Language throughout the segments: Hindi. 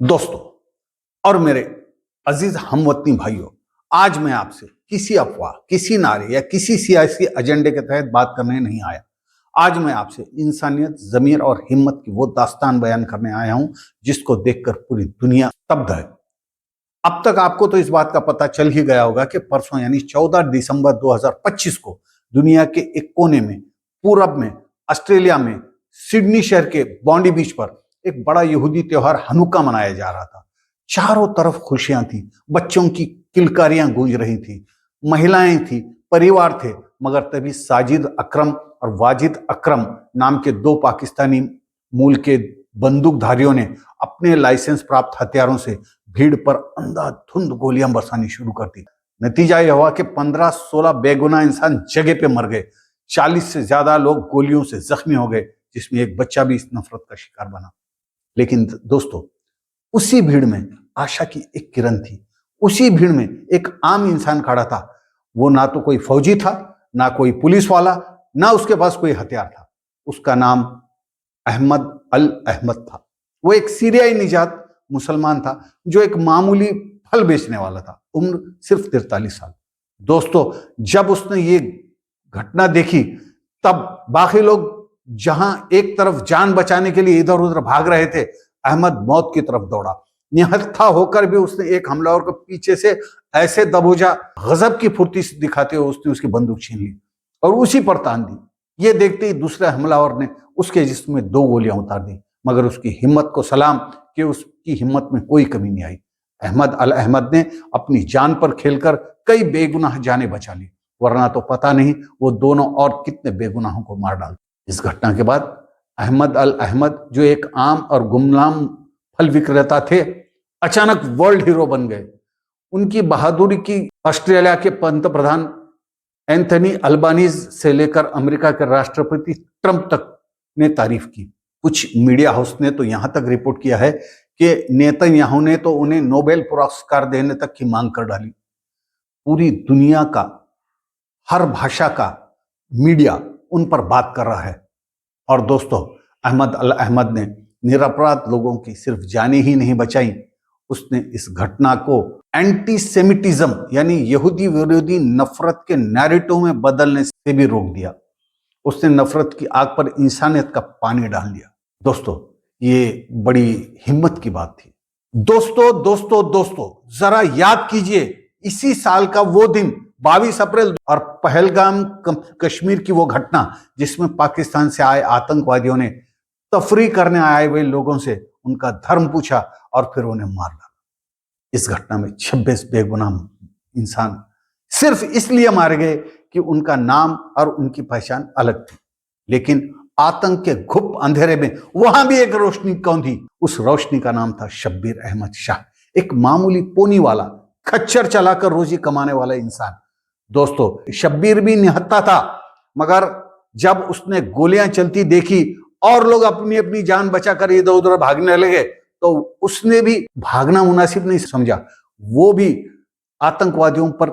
दोस्तों और मेरे अजीज हमवतनी भाइयों, आज मैं आपसे किसी अफवाह, किसी नारे या किसी सियासी एजेंडे के तहत बात करने नहीं आया। आज मैं आपसे इंसानियत, ज़मीर और हिम्मत की वो दास्तान बयान करने आया हूं जिसको देखकर पूरी दुनिया स्तब्ध है। अब तक आपको तो इस बात का पता चल ही गया होगा कि परसों यानी 14 दिसंबर 2025 को दुनिया के एक कोने में, पूरब में, ऑस्ट्रेलिया में, सिडनी शहर के बॉन्डी बीच पर एक बड़ा यहूदी त्योहार हनुक्का मनाया जा रहा था। चारों तरफ खुशियां थी, बच्चों की किलकारियां गूंज रही थी, महिलाएं थी, परिवार थे, मगर तभी साजिद अकरम और वाजिद अकरम नाम के दो पाकिस्तानी मूल के बंदूकधारियों ने अपने लाइसेंस प्राप्त हथियारों से भीड़ पर अंधाधुंध गोलियां बरसानी शुरू कर दी। नतीजा यह हुआ कि 15-16 बेगुनाह इंसान जगह पे मर गए। 40 से ज्यादा लोग गोलियों से जख्मी हो गए, जिसमें एक बच्चा भी इस नफरत का शिकार बना। लेकिन दोस्तों, उसी भीड़ में आशा की एक किरण थी। उसी भीड़ में एक आम इंसान खड़ा था। वो ना तो कोई फौजी था, ना कोई पुलिस वाला, ना उसके पास कोई हथियार था। उसका नाम अहमद अल अहमद था। वो एक सीरियाई निजात मुसलमान था जो एक मामूली फल बेचने वाला था। उम्र सिर्फ 43 साल। दोस्तों, जब उसने ये घटना देखी तब बाकी लोग जहां एक तरफ जान बचाने के लिए इधर उधर भाग रहे थे, अहमद मौत की तरफ दौड़ा। निहत्था होकर भी उसने एक हमलावर को पीछे से ऐसे दबोचा, गजब की फुर्ती से दिखाते हुए उसने उसकी बंदूक छीन ली और उसी पर तान दी। ये देखते ही दूसरे हमलावर ने उसके जिस्म में 2 गोलियां उतार दी, मगर उसकी हिम्मत को सलाम कि उसकी हिम्मत में कोई कमी नहीं आई। अहमद अल अहमद ने अपनी जान पर खेलकर कई बेगुनाह जानें बचा ली, वरना तो पता नहीं वो दोनों और कितने बेगुनाहों को मार डालते। इस घटना के बाद अहमद अल अहमद, जो एक आम और गुमनाम फल विक्रेता थे, अचानक वर्ल्ड हीरो बन गए। उनकी बहादुरी की ऑस्ट्रेलिया के पंतप्रधान एंथनी अल्बानीज से लेकर अमेरिका के राष्ट्रपति ट्रंप तक ने तारीफ की। कुछ मीडिया हाउस ने तो यहां तक रिपोर्ट किया है कि नेतन्याहू ने तो उन्हें नोबेल पुरस्कार देने तक की मांग कर डाली। पूरी दुनिया का, हर भाषा का मीडिया उन पर बात कर रहा है। और दोस्तों, अहमद अल अहमद ने निरपराध लोगों की सिर्फ जानें ही नहीं बचाई, उसने इस घटना को एंटीसेमिटिज्म यानी यहूदी विरोधी नफरत के नैरेटिव में बदलने से भी रोक दिया। उसने नफरत की आग पर इंसानियत का पानी डाल दिया। दोस्तों, ये बड़ी हिम्मत की बात थी। दोस्तों, जरा याद कीजिए इसी साल का वो दिन, 22 अप्रैल, और पहलगाम कश्मीर की वो घटना जिसमें पाकिस्तान से आए आतंकवादियों ने तफरी करने आए हुए लोगों से उनका धर्म पूछा और फिर उन्हें मार डाला। इस घटना में 26 बेगुनाह इंसान सिर्फ इसलिए मारे गए कि उनका नाम और उनकी पहचान अलग थी। लेकिन आतंक के घुप अंधेरे में वहां भी एक रोशनी कौन थी? उस रोशनी का नाम था शब्बीर अहमद शाह, एक मामूली पोनी वाला, खच्चर चलाकर रोजी कमाने वाला इंसान। दोस्तों, शब्बीर भी निहत्था था, मगर जब उसने गोलियां चलती देखी और लोग अपनी अपनी जान बचाकर इधर उधर भागने लगे, तो उसने भी भागना मुनासिब नहीं समझा। वो भी आतंकवादियों पर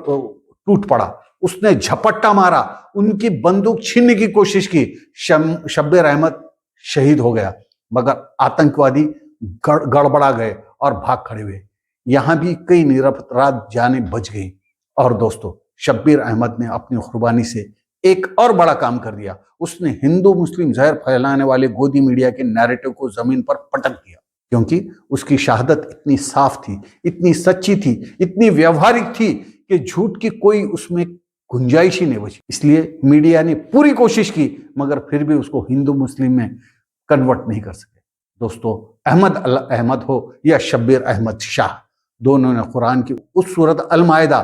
टूट पड़ा। उसने झपट्टा मारा, उनकी बंदूक छीनने की कोशिश की। शब्बीर अहमद शहीद हो गया, मगर आतंकवादी गड़बड़ा गए और भाग खड़े हुए। यहां भी कई निरपराध जानें बच गई। और दोस्तों, शब्बीर अहमद ने अपनी कुर्बानी से एक और बड़ा काम कर दिया। उसने हिंदू मुस्लिम जहर फैलाने वाले गोदी मीडिया के नैरेटिव को जमीन पर पटक दिया, क्योंकि उसकी शहादत इतनी साफ थी, इतनी सच्ची थी, इतनी व्यवहारिक थी कि झूठ की कोई उसमें गुंजाइश ही नहीं बची। इसलिए मीडिया ने पूरी कोशिश की, मगर फिर भी उसको हिंदू मुस्लिम में कन्वर्ट नहीं कर सके। दोस्तों, अहमद अल अहमद हो या शब्बीर अहमद शाह, दोनों ने कुरान की उस सूरत अल माइदा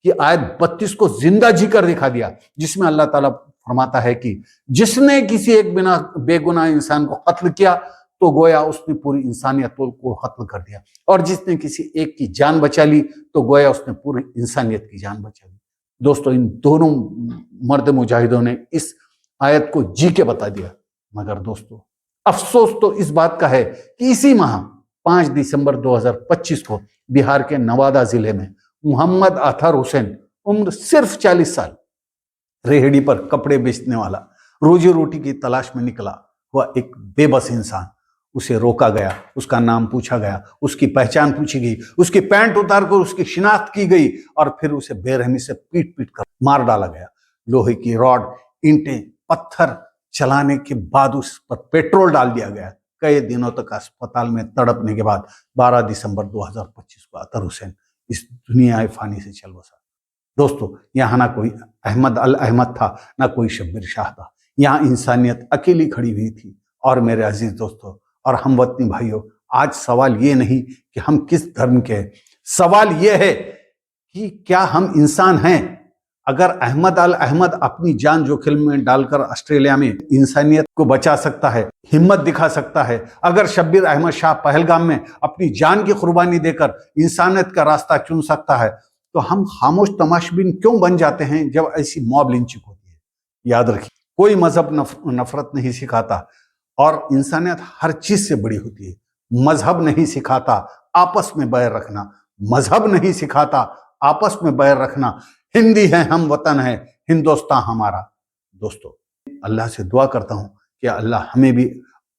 की आयत 32 को जिंदा जी कर दिखा दिया, जिसमें अल्लाह ताला फरमाता है कि जिसने किसी एक बिना बेगुनाह इंसान को कत्ल किया तो गोया उसने पूरी इंसानियत को कत्ल कर दिया, और जिसने किसी एक की जान बचा ली तो गोया उसने पूरी इंसानियत की जान बचा ली। दोस्तों, इन दोनों मर्द मुजाहिदों ने इस आयत को जी के बता दिया। मगर दोस्तों, अफसोस तो इस बात का है कि इसी माह 5 दिसंबर 2025 को बिहार के नवादा जिले में मोहम्मद अतहर हुसैन, उम्र सिर्फ 40 साल, रेहड़ी पर कपड़े बेचने वाला, रोजी रोटी की तलाश में निकला हुआ एक बेबस इंसान, उसे रोका गया, उसका नाम पूछा गया, उसकी पहचान पूछी गई, उसकी पैंट उतार कर उसकी शिनाख्त की गई और फिर उसे बेरहमी से पीट पीट कर मार डाला गया। लोहे की रॉड, ईंटें, पत्थर चलाने के बाद उस पर पेट्रोल डाल दिया गया। कई दिनों तक अस्पताल में तड़पने के बाद 12 दिसंबर 2025 को अतर हुसैन इस दुनिया फानी से चल बसा। दोस्तों, यहाँ ना कोई अहमद अल अहमद था, ना कोई शब्बीर शाह था। यहाँ इंसानियत अकेली खड़ी हुई थी। और मेरे अजीज दोस्तों और हमवतनी भाइयों, आज सवाल ये नहीं कि हम किस धर्म के हैं, सवाल ये है कि क्या हम इंसान हैं। अगर अहमद अल अहमद अपनी जान जोखिम में डालकर ऑस्ट्रेलिया में इंसानियत को बचा सकता है, हिम्मत दिखा सकता है, अगर शब्बीर अहमद शाह पहलगाम में अपनी जान की कुर्बानी देकर इंसानियत का रास्ता चुन सकता है, तो हम खामोश तमाशबीन क्यों बन जाते हैं जब ऐसी मॉब लिंचिंग होती है। याद रखिए, कोई मजहब नफरत नहीं सिखाता और इंसानियत हर चीज से बड़ी होती है। मजहब नहीं सिखाता आपस में बैर रखना, मजहब नहीं सिखाता आपस में बैर रखना। हिंदी है, हम वतन है, हिंदुस्तान हमारा। दोस्तों, अल्लाह से दुआ करता हूं कि अल्लाह हमें भी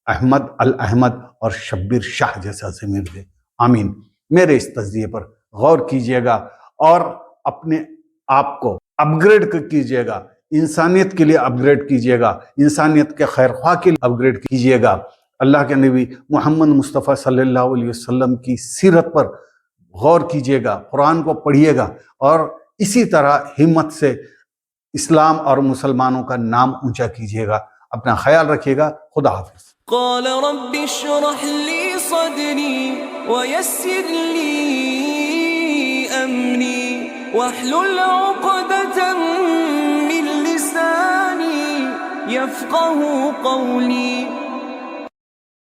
अहमद अल अहमद और शब्बीर शाह जैसा ज़मीर दे। आमीन। मेरे इस तज़किये पर गौर कीजिएगा और अपने आप को अपग्रेड कीजिएगा, इंसानियत के लिए अपग्रेड कीजिएगा, इंसानियत के खैरख्वाह के लिए अपग्रेड कीजिएगा। अल्लाह के नबी मोहम्मद मुस्तफ़ा सल्लल्लाहु अलैहि वसल्लम की सीरत पर गौर कीजिएगा, कुरान को पढ़िएगा और इसी तरह हिम्मत से इस्लाम और मुसलमानों का नाम ऊंचा कीजिएगा। अपना ख्याल रखिएगा। खुदा हाफिज़। क़ाल रब्बि इश्रह ली सदरी वयस्सिर ली अमरी वहलुल उक़दतम मिन लिसानी यफ़क़हू क़ौली।